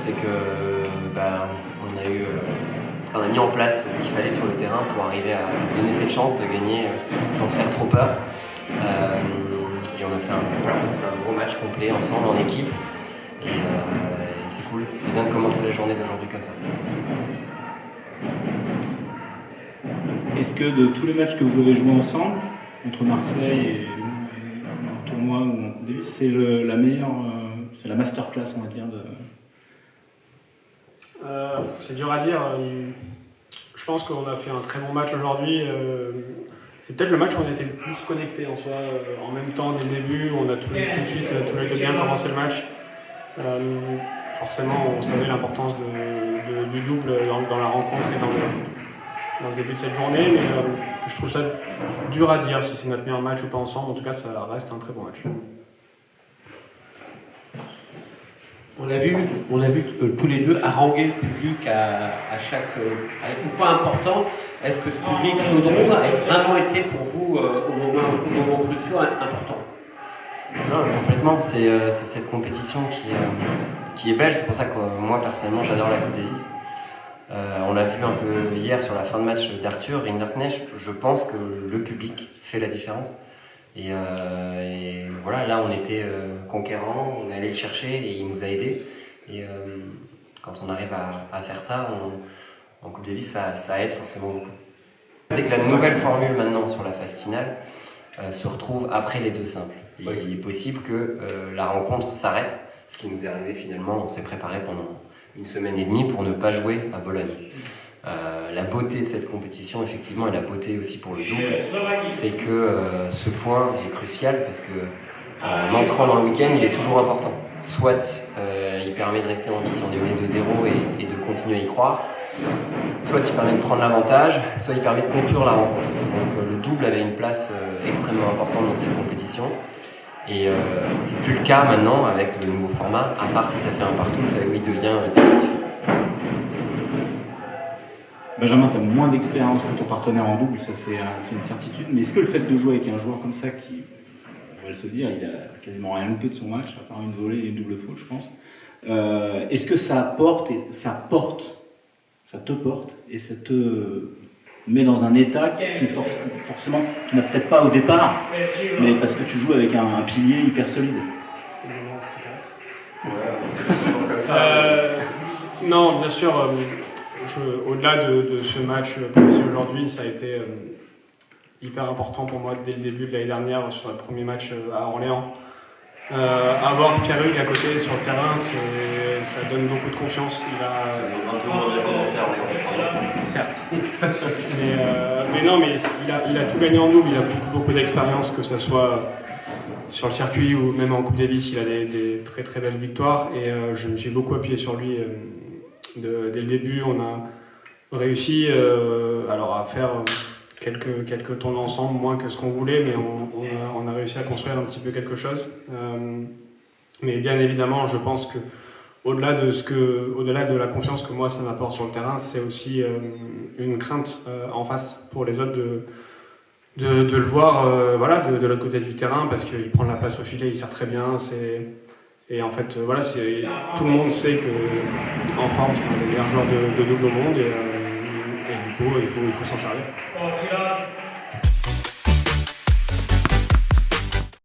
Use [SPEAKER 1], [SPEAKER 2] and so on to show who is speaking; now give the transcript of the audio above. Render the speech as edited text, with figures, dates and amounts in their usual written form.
[SPEAKER 1] c'est que on a mis en place ce qu'il fallait sur le terrain pour arriver à se donner cette chance de gagner sans se faire trop peur. Et on a fait un gros match complet ensemble en équipe. Et c'est cool, c'est bien de commencer la journée d'aujourd'hui comme ça.
[SPEAKER 2] Est-ce que de tous les matchs que vous avez joués ensemble, entre Marseille et en tournoi ou en Coupe Davis, c'est la meilleure, c'est la masterclass, on va dire
[SPEAKER 3] c'est dur à dire. Je pense qu'on a fait un très bon match aujourd'hui. C'est peut-être le match où on était le plus connectés en soi. En même temps, dès le début, on a tout de suite tous les deux bien commencé le match. Forcément, on savait l'importance du double dans la rencontre et dans le début de cette journée. Mais je trouve ça dur à dire si c'est notre meilleur match ou pas ensemble. En tout cas, ça reste un très bon match.
[SPEAKER 4] On l'a vu tous les deux haranguer le public à chaque point important. Est-ce que ce public chaudron a vraiment été pour vous au moment cruciaux important?
[SPEAKER 1] Non, complètement. C'est cette compétition qui est belle. C'est pour ça que moi personnellement j'adore la Coupe Davis. On l'a vu un peu hier sur la fin de match d'Arthur Rinderknecht. Je pense que le public fait la différence. Et voilà, là on était conquérants, on est allé le chercher et il nous a aidés. Et quand on arrive à faire ça en Coupe Davis, ça aide forcément beaucoup. C'est que la nouvelle formule maintenant sur la phase finale se retrouve après les deux simples. Et oui. Il est possible que la rencontre s'arrête, ce qui nous est arrivé finalement. On s'est préparé pendant une semaine et demie pour ne pas jouer à Bologne. La beauté de cette compétition, effectivement, et la beauté aussi pour le double, c'est que ce point est crucial parce que en entrant dans le week-end, il est toujours important. Soit il permet de rester en vie si on est mené 2-0 et de continuer à y croire, soit il permet de prendre l'avantage, soit il permet de conclure la rencontre. Donc le double avait une place extrêmement importante dans cette compétition. Et c'est plus le cas maintenant avec le nouveau format, à part si ça fait un partout, ça oui, devient décisif.
[SPEAKER 2] Benjamin, tu as moins d'expérience que ton partenaire en double, ça c'est une certitude. Mais est-ce que le fait de jouer avec un joueur comme ça, qui, on va le se dire, il a quasiment rien loupé de son match, à part une volée et une double faute, je pense, est-ce que ça te porte et ça te met dans un état qui forcément, qui n'a peut-être pas au départ, mais parce que tu joues avec un pilier hyper solide.
[SPEAKER 3] C'est le moment où c'est toujours comme ça. Non, bien sûr. Au-delà de ce match passé aujourd'hui, ça a été hyper important pour moi dès le début de l'année dernière sur le premier match à Orléans. Avoir Pierre-Hugues à côté sur le terrain, ça donne beaucoup de confiance. Il a
[SPEAKER 1] un peu moins bien commencé à Orléans, je crois.
[SPEAKER 3] Certes. mais non, mais il a tout gagné en double. Il a beaucoup d'expérience, que ce soit sur le circuit ou même en Coupe Davis. Il a des très très belles victoires et je me suis beaucoup appuyé sur lui. Dès le début, on a réussi à faire quelques tournois ensemble, moins que ce qu'on voulait, mais on a réussi à construire un petit peu quelque chose. Mais bien évidemment, je pense que au-delà de la confiance que moi ça m'apporte sur le terrain, c'est aussi une crainte en face pour les autres de le voir de l'autre côté du terrain, parce qu'il prend la passe au filet, il sert très bien. Et en fait, tout le monde sait qu'en forme, c'est un des meilleurs joueurs de double au monde et du coup, il faut s'en servir.